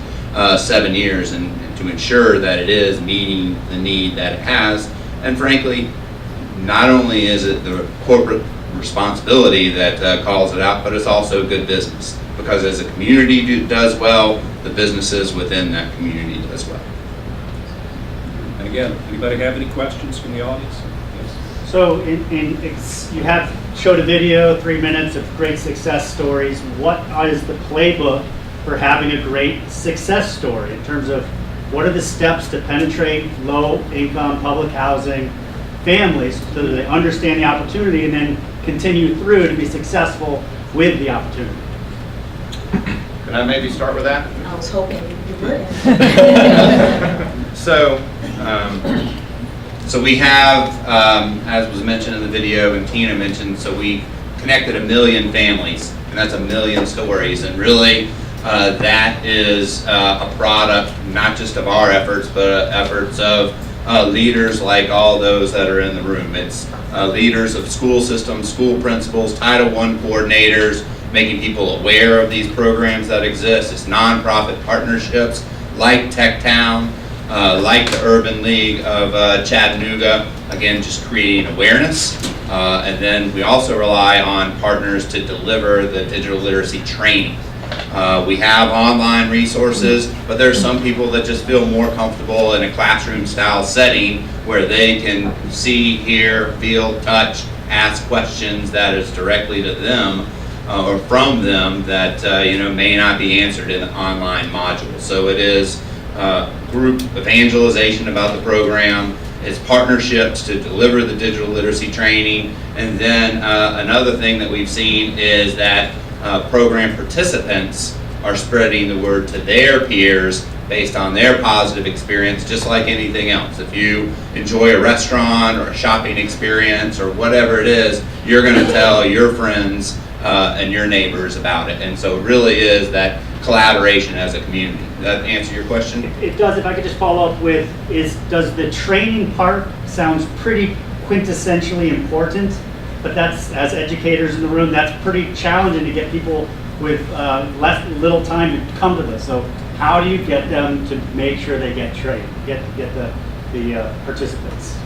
Speaker 2: 7 years, and to ensure that it is meeting the need that it has. And frankly, not only is it the corporate responsibility that calls it out, but it's also good business. Because as a community does well, the businesses within that community does well.
Speaker 15: And again, anybody have any questions from the audience?
Speaker 1: So you have showed a video, 3 minutes of great success stories. What is the playbook for having a great success story in terms of what are the steps to penetrate low-income public housing families so that they understand the opportunity and then continue through to be successful with the opportunity?
Speaker 2: Can I maybe start with that?
Speaker 3: I was hoping you would.
Speaker 2: So we have, as was mentioned in the video and Tina mentioned, so we connected 1 million families, and that's 1 million stories. And really, that is a product not just of our efforts, but efforts of leaders like all those that are in the room. It's leaders of school systems, school principals, Title I coordinators, making people aware of these programs that exist. It's nonprofit partnerships like Tech Town, like the Urban League of Chattanooga, again, just creating awareness. And then we also rely on partners to deliver the digital literacy training. We have online resources, but there's some people that just feel more comfortable in a classroom style setting where they can see, hear, feel, touch, ask questions that is directly to them or from them that may not be answered in the online module. So it is group evangelization about the program, it's partnerships to deliver the digital literacy training, and then another thing that we've seen is that program participants are spreading the word to their peers based on their positive experience, just like anything else. If you enjoy a restaurant or a shopping experience or whatever it is, you're going to tell your friends and your neighbors about it. And so it really is that collaboration as a community. Does that answer your question?
Speaker 1: It does. If I could just follow up with, does the training part sounds pretty quintessentially important, but that's, as educators in the room, that's pretty challenging to get people with little time to come to this. So how do you get them to make sure they get trained, get the participants?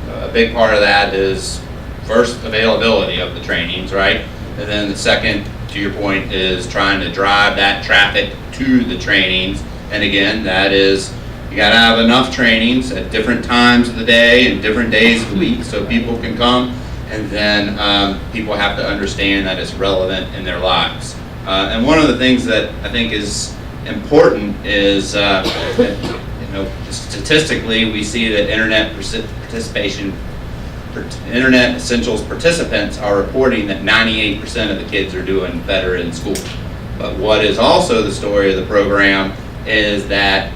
Speaker 2: A big part of that is first availability of the trainings, right? And then the second, to your point, is trying to drive that traffic to the trainings. And again, that is, you gotta have enough trainings at different times of the day and different days of the week so people can come. And then people have to understand that it's relevant in their lives. And one of the things that I think is important is, statistically, we see that Internet Essentials participants are reporting that 98% of the kids are doing better in school. But what is also the story of the program is that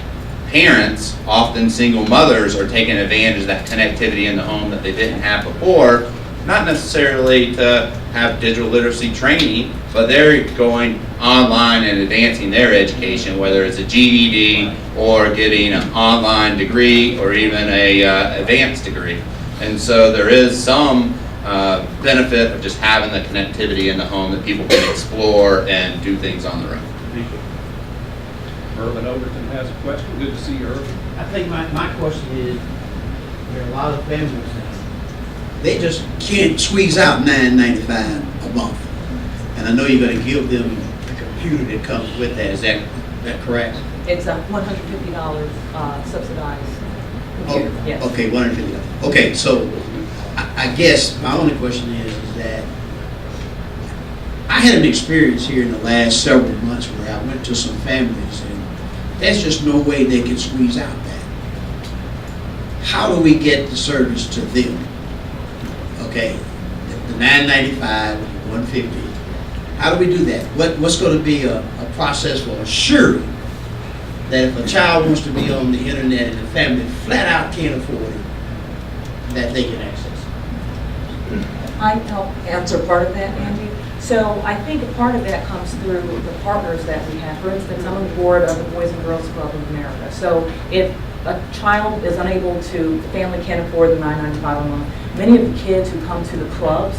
Speaker 2: parents, often single mothers, are taking advantage of that connectivity in the home that they didn't have before, not necessarily to have digital literacy training, but they're going online and advancing their education, whether it's a GED or getting an online degree or even a advanced degree. And so there is some benefit of just having the connectivity in the home that people can explore and do things on their own.
Speaker 4: Thank you. Irvin Overton has a question. Good to see you, Irvin.
Speaker 22: I think my question is, there are a lot of families now, they just can't squeeze out $9.95 a month. And I know you're going to give them the computer that comes with that. Is that correct?
Speaker 3: It's a $150 subsidized computer. Yes.
Speaker 22: Okay, $150. Okay, so I guess my only question is that I had an experience here in the last several months where I went to some families and there's just no way they can squeeze out that. How do we get the service to them? Okay, the $9.95, $150. How do we do that? What's going to be a process for assuring that if a child wants to be on the internet and the family flat out can't afford it, that they can access it?
Speaker 3: I can help answer part of that, Andy. So I think a part of that comes through the partners that we have. For instance, I'm on the board of the Boys and Girls Club of America. So if a child is unable to, the family can't afford the $9.95 a month, many of the kids who come to the clubs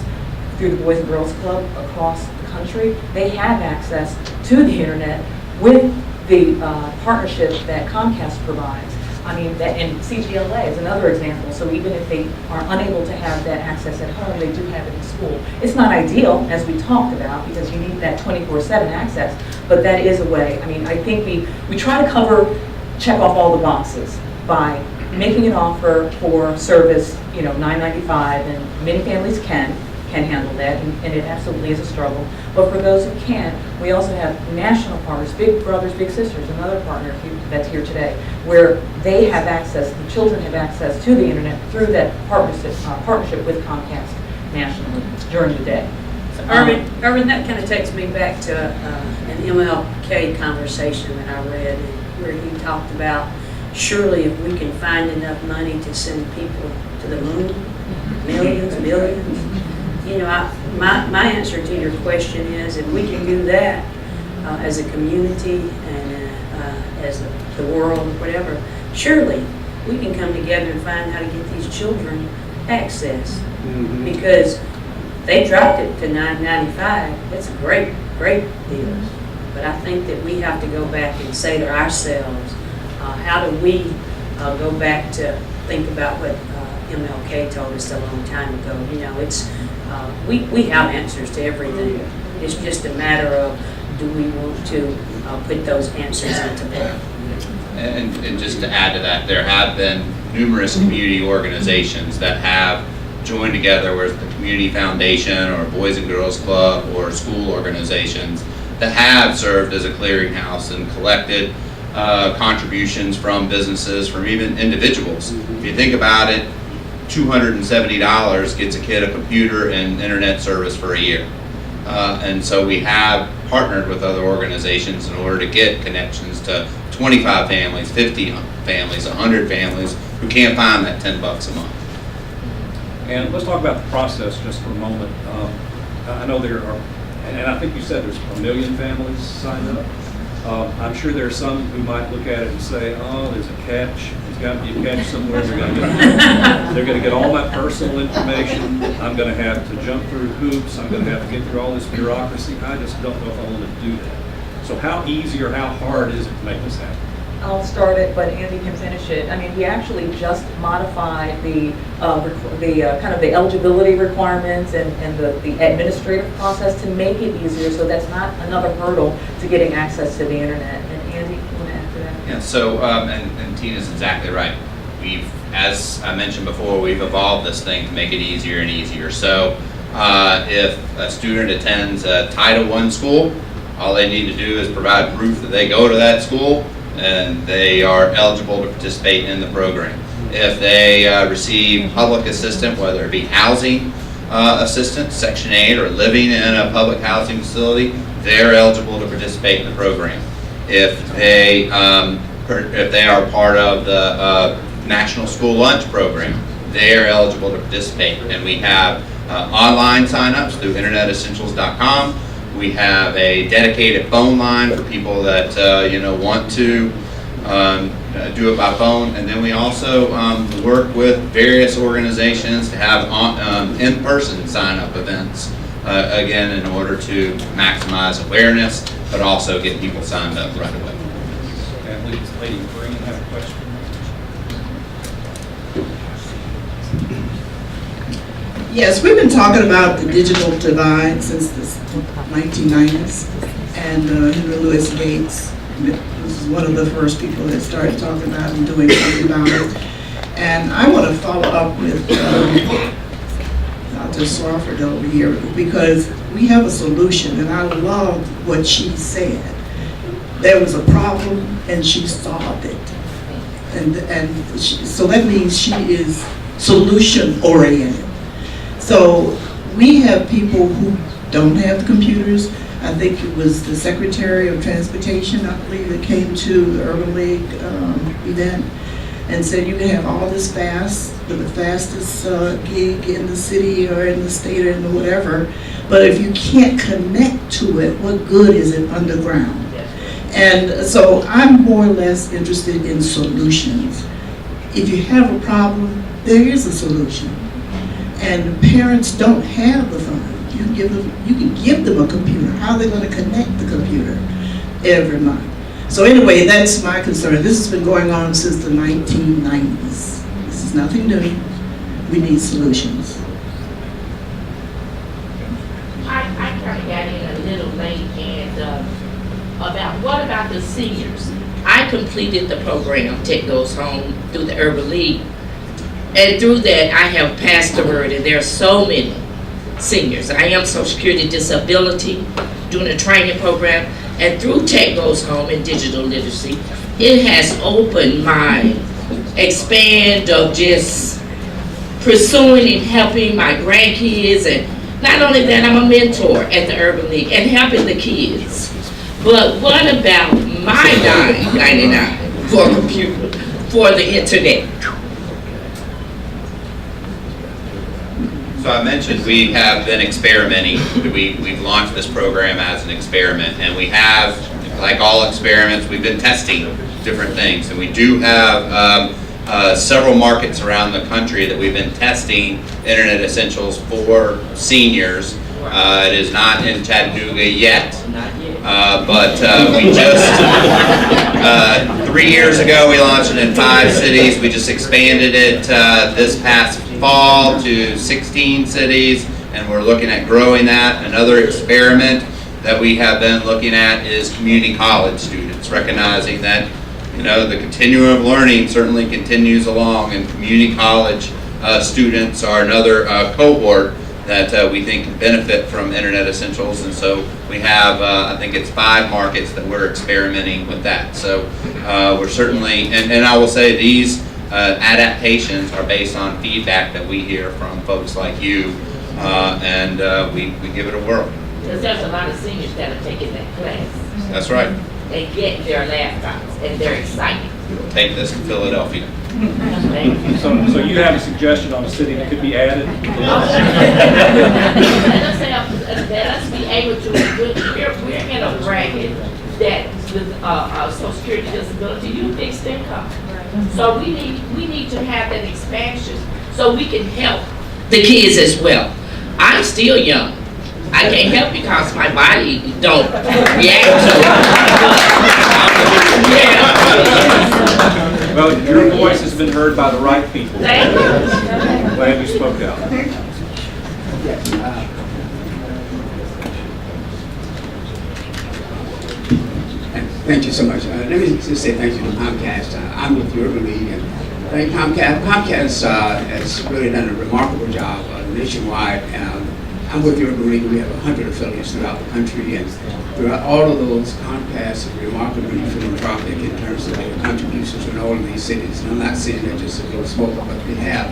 Speaker 3: through the Boys and Girls Club across the country, they have access to the internet with the partnership that Comcast provides. I mean, and CGLA is another example. So even if they are unable to have that access at home, they do have it in school. It's not ideal, as we talked about, because you need that 24/7 access, but that is a way. I mean, I think we try to check off all the boxes by making an offer for service, $9.95, and many families can handle that, and it absolutely is a struggle. But for those who can't, we also have national partners, Big Brothers, Big Sisters, another partner that's here today, where they have access, the children have access to the internet through that partnership with Comcast nationally during the day.
Speaker 19: So Irvin, that kind of takes me back to an MLK conversation that I read where he talked about, surely if we can find enough money to send people to the moon, millions. My answer to your question is, if we can do that as a community and as the world, whatever, surely we can come together and find how to get these children access. Mm-hmm. Because they dropped it to $9.95. That's a great deal. But I think that we have to go back and say to ourselves, how do we go back to think about what MLK told us a long time ago? It's we have answers to everything. It's just a matter of, do we want to put those answers into play?
Speaker 2: And just to add to that, there have been numerous community organizations that have joined together, whether it's the Community Foundation or Boys and Girls Club or school organizations, that have served as a clearinghouse and collected contributions from businesses, from even individuals. If you think about it, $270 gets a kid a computer and internet service for a year. And so we have partnered with other organizations in order to get connections to 25 families, 50 families, 100 families who can't find that $10 a month.
Speaker 15: And let's talk about the process just for a moment. I know there are, and I think you said there's 1 million families signed up. I'm sure there are some who might look at it and say, oh, there's a catch. There's got to be a catch somewhere. They're going to get all my personal information. I'm going to have to jump through hoops. I'm going to have to get through all this bureaucracy. I just don't know if I want to do that. So how easy or how hard is it to make this happen?
Speaker 3: I'll start it, but Andy can finish it. I mean, we actually just modified the kind of the eligibility requirements and the administrative process to make it easier, so that's not another hurdle to getting access to the internet. And Andy, you want to add to that?
Speaker 2: Yeah. So, and Tina's exactly right. As I mentioned before, we've evolved this thing to make it easier and easier. So, if a student attends a Title I school, all they need to do is provide proof that they go to that school and they are eligible to participate in the program. If they receive public assistance, whether it be housing assistance, Section 8, or living in a public housing facility, they're eligible to participate in the program. If they are part of the National School Lunch Program, they are eligible to participate. And we have online signups through internetessentials.com. We have a dedicated phone line for people that want to do it by phone, and then we also work with various organizations to have in-person sign-up events, again, in order to maximize awareness, but also get people signed up right away.
Speaker 15: Okay, I believe it's Lady Green have a question.
Speaker 5: Yes, we've been talking about the digital divide since the 1990s, and Henry Louis Gates was one of the first people that started talking about and doing something about it. And I want to follow up with Dr. Swafford over here, because we have a solution, and I love what she said. There was a problem, and she solved it. So that means she is solution-oriented. So we have people who don't have the computers. I think it was the Secretary of Transportation, I believe, that came to the Urban League event and said you can have all this fast, the fastest gig in the city or in the state or in whatever, but if you can't connect to it, what good is it underground? And so I'm more or less interested in solutions. If you have a problem, there is a solution. And parents don't have the funds. You can give them a computer. How are they going to connect the computer every month? So anyway, that's my concern. This has been going on since the 1990s. This is nothing new. We need solutions.
Speaker 13: I kind of got in a little late, and what about the seniors? I completed the program, Tech Goes Home, through the Urban League. And through that, I have passed the word, and there are so many seniors. I am Social Security Disability, doing a training program, and through Tech Goes Home and digital literacy, it has opened my expand of just pursuing and helping my grandkids, and not only that, I'm a mentor at the Urban League and helping the kids. But what about my $9.99 for a computer, for the internet?
Speaker 2: So I mentioned we have been experimenting. We've launched this program as an experiment, and we have, like all experiments, we've been testing different things. And we do have several markets around the country that we've been testing Internet Essentials for seniors. It is not in Chattanooga yet, but we just, 3 years ago, we launched it in 5 cities. We just expanded it this past fall to 16 cities, and we're looking at growing that. Another experiment that we have been looking at is community college students, recognizing that the continuum of learning certainly continues along, and community college students are another cohort that we think can benefit from Internet Essentials. And so we have, I think it's 5 markets that we're experimenting with that. So we're certainly, and I will say these adaptations are based on feedback that we hear from folks like you, and we give it a whirl.
Speaker 13: Because there's a lot of seniors that are taking that class.
Speaker 2: That's right.
Speaker 13: They get their laptops and they're excited.
Speaker 2: We'll take this to Philadelphia.
Speaker 4: So you have a suggestion on a city that could be added?
Speaker 13: Let us be able to, we're in a bracket that with Social Security disability, you fixed income. So we need to have that expansion so we can help the kids as well. I'm still young. I can't help because my body don't react to it.
Speaker 4: Well, your voice has been heard by the right people.
Speaker 13: Thank you.
Speaker 4: Glad you spoke out.
Speaker 6: Thank you so much. Let me just say thank you to Comcast. I'm with the Urban League, and thank Comcast. Comcast has really done a remarkable job nationwide. I'm with the Urban League. We have 100 affiliates throughout the country, and throughout all of those, Comcast is remarkably philanthropic in terms of their contributions in all of these cities. And I'm not saying that just to blow smoke, but they have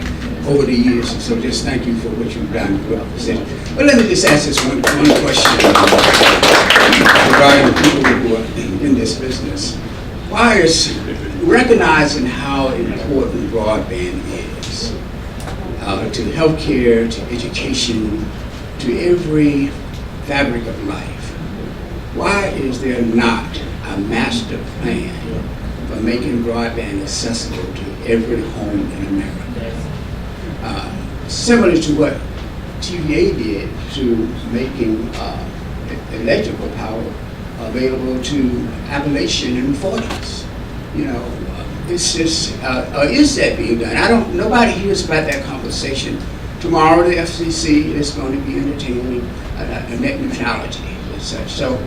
Speaker 6: over the years. And so just thank you for what you've done throughout the city. But let me just ask this one question regarding the people who are in this business. Why is recognizing how important broadband is to healthcare, to education, to every fabric of life, why is there not a master plan for making broadband accessible to every home in America? Similar to what TVA did to making electrical power available to Appalachian and Fortis. You know, it's just, is that being done? Nobody hears about that conversation. Tomorrow the FCC is going to be entertaining a net neutrality and such. So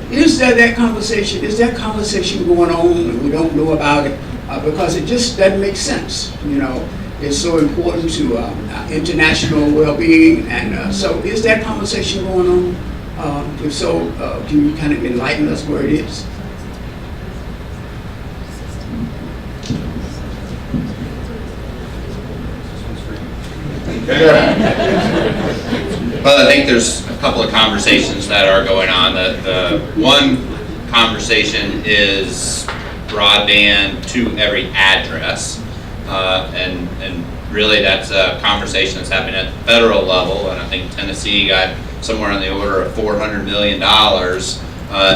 Speaker 6: is there that conversation? Is that conversation going on and we don't know about it because it just doesn't make sense? You know, it's so important to international well-being, and so is that conversation going on? If so, can you kind of enlighten us where it is?
Speaker 2: Well, I think there's a couple of conversations that are going on. The one conversation is broadband to every address, and really that's a conversation that's happening at the federal level, and I think Tennessee got somewhere on the order of $400 million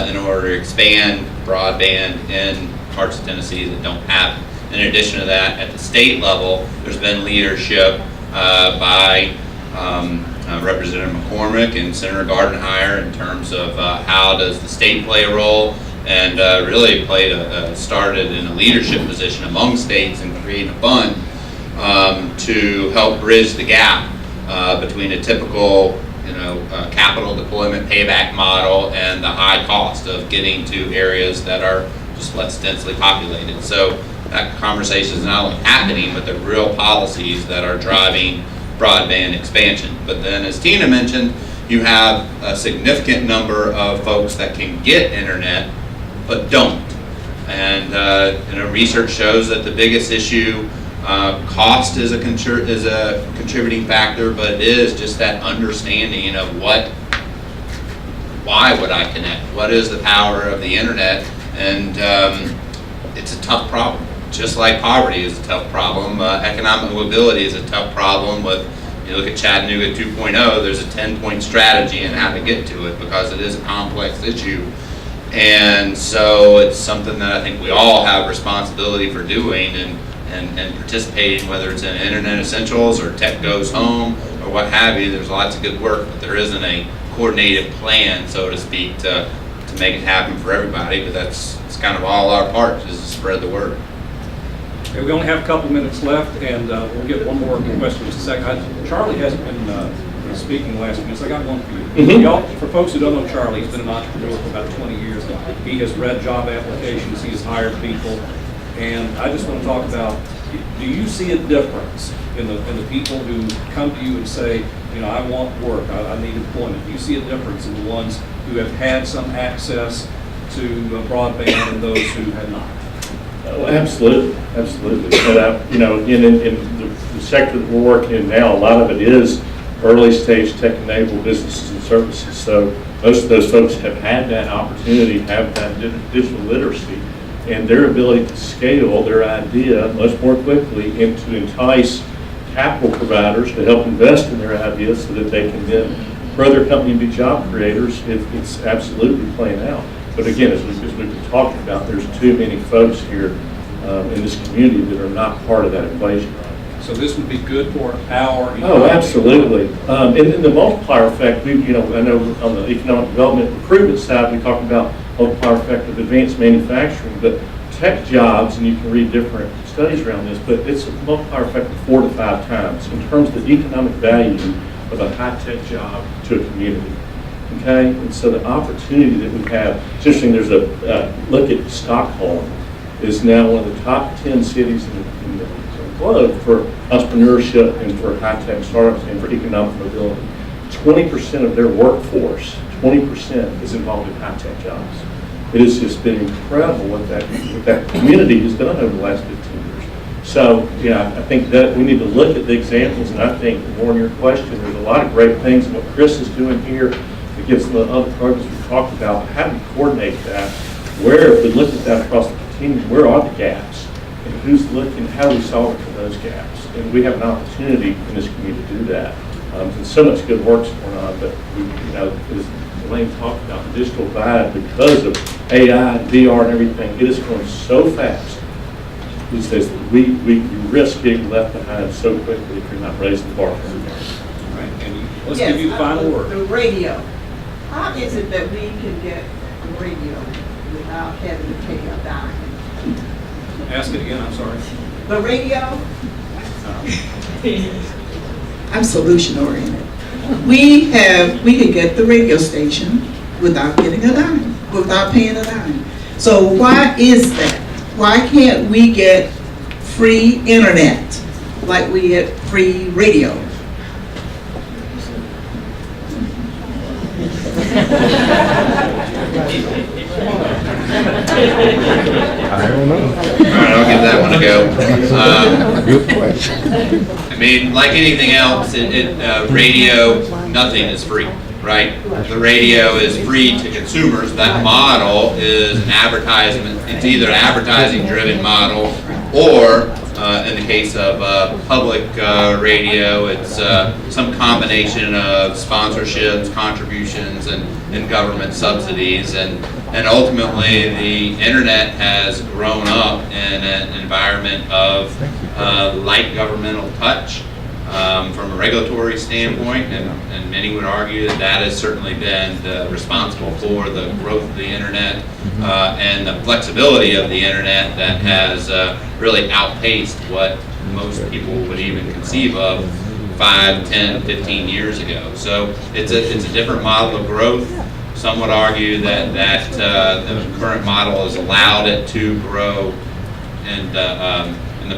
Speaker 2: in order to expand broadband in parts of Tennessee that don't have it. In addition to that, at the state level, there's been leadership by Representative McCormick and Senator Gardenhire in terms of how does the state play a role, and really started in a leadership position among states and creating a fund to help bridge the gap between a typical capital deployment payback model and the high cost of getting to areas that are just less densely populated. So that conversation is not only happening, but the real policies that are driving broadband expansion. But then, as Tina mentioned, you have a significant number of folks that can get internet, but don't. And research shows that the biggest issue, cost is a contributing factor, but it is just that understanding of why would I connect? What is the power of the internet? And it's a tough problem. Just like poverty is a tough problem, economic mobility is a tough problem. You look at Chattanooga 2.0, there's a 10-point strategy in how to get to it because it is a complex issue. And so it's something that I think we all have responsibility for doing and participating, whether it's in Internet Essentials or Tech Goes Home or what have you. There's lots of good work, but there isn't a coordinated plan, so to speak, to make it happen for everybody. But it's kind of all our part is to spread the word.
Speaker 4: Okay, we only have a couple minutes left, and we'll get one more question in just a second. Charlie hasn't been speaking the last few minutes. I got one for you.
Speaker 20: Mm-hmm.
Speaker 4: Y'all, for folks who don't know Charlie, he's been an entrepreneur for about 20 years. He has read job applications, he's hired people, and I just want to talk about, do you see a difference in the people who come to you and say, I want work, I need employment? Do you see a difference in the ones who have had some access to broadband and those who have not?
Speaker 20: Oh, absolutely. And again, in the sector that we're working in now, a lot of it is early stage tech-enabled businesses and services. So Most of those folks have had that opportunity, have that digital literacy, and their ability to scale their idea much more quickly and to entice capital providers to help invest in their ideas so that they can then grow their company and be job creators. It's absolutely playing out. But again, as we've been talking about, there's too many folks here in this community that are not part of that equation.
Speaker 15: So this would be good for our economy.
Speaker 20: Oh, absolutely. And the multiplier effect, I know on the economic development recruitment side, we talk about multiplier effect of advanced manufacturing, but tech jobs, and you can read different studies around this, but it's a multiplier effect of 4 to 5 times in terms of the economic value of a high-tech job to a community. Okay, and so the opportunity that we have, it's interesting, there's a look at Stockholm, is now one of the top 10 cities in the globe for entrepreneurship and for high-tech startups and for economic mobility. 20% of their workforce, 20% is involved in high-tech jobs. It has just been incredible what that community has done over the last 15 years. So, I think that we need to look at the examples, and I think more in your question, there's a lot of great things, and what Chris is doing here against the other programs we've talked about, how do we coordinate that? Where, if we look at that across the continuum, where are the gaps? And who's looking, how do we solve it for those gaps? And we have an opportunity in this community to do that. And so much good work's going on, but as Elaine talked about, the digital divide, because of AI, VR, and everything, it is going so fast. He says that we risk getting left behind so quickly if you're not raising the bar for everybody.
Speaker 15: All right, and let's give you the final word.
Speaker 5: The radio. How is it that we can get the radio without having to pay a dime?
Speaker 15: Ask it again, I'm sorry.
Speaker 5: The radio? I'm solution oriented. We can get the radio station without getting a dime, without paying a dime. So why is that? Why can't we get free internet like we get free radio?
Speaker 2: I don't know. All right, I'll give that one a go.
Speaker 9: Good question.
Speaker 2: I mean, like anything else, radio, nothing is free, right? The radio is free to consumers. That model is an advertisement. It's either an advertising-driven model, or in the case of public radio, it's some combination of sponsorships, contributions, and government subsidies. And ultimately, the internet has grown up in an environment of light governmental touch from a regulatory standpoint, and many would argue that that has certainly been responsible for the growth of the internet and the flexibility of the internet that has really outpaced what most people would even conceive of 5, 10, 15 years ago. So it's a different model of growth. Some would argue that the current model has allowed it to grow in the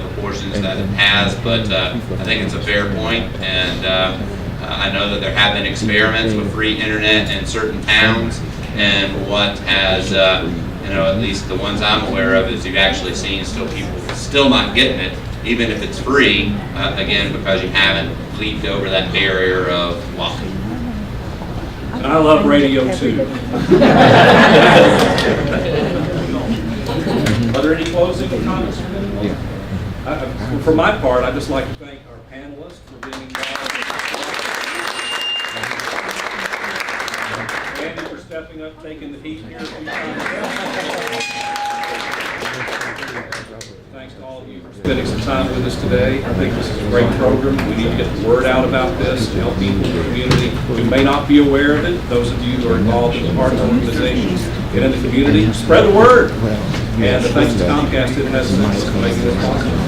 Speaker 2: proportions that it has, but I think it's a fair point, and I know that there have been experiments with free internet in certain towns, and what has, at least the ones I'm aware of, is you've actually seen people still not getting it, even if it's free, again, because you haven't leaped over that barrier of walking.
Speaker 15: And I love radio too. Are there any closing comments? For my part, I'd just like to thank our panelists for being involved. Andy for stepping up, taking the heat here a few times. Thanks to all of you for spending some time with us today. I think this is a great program. We need to get the word out about this to help people in the community who may not be aware of it. Those of you who are involved in the partner organizations, get in the community, spread the word. And thanks to Comcast, it has making this possible.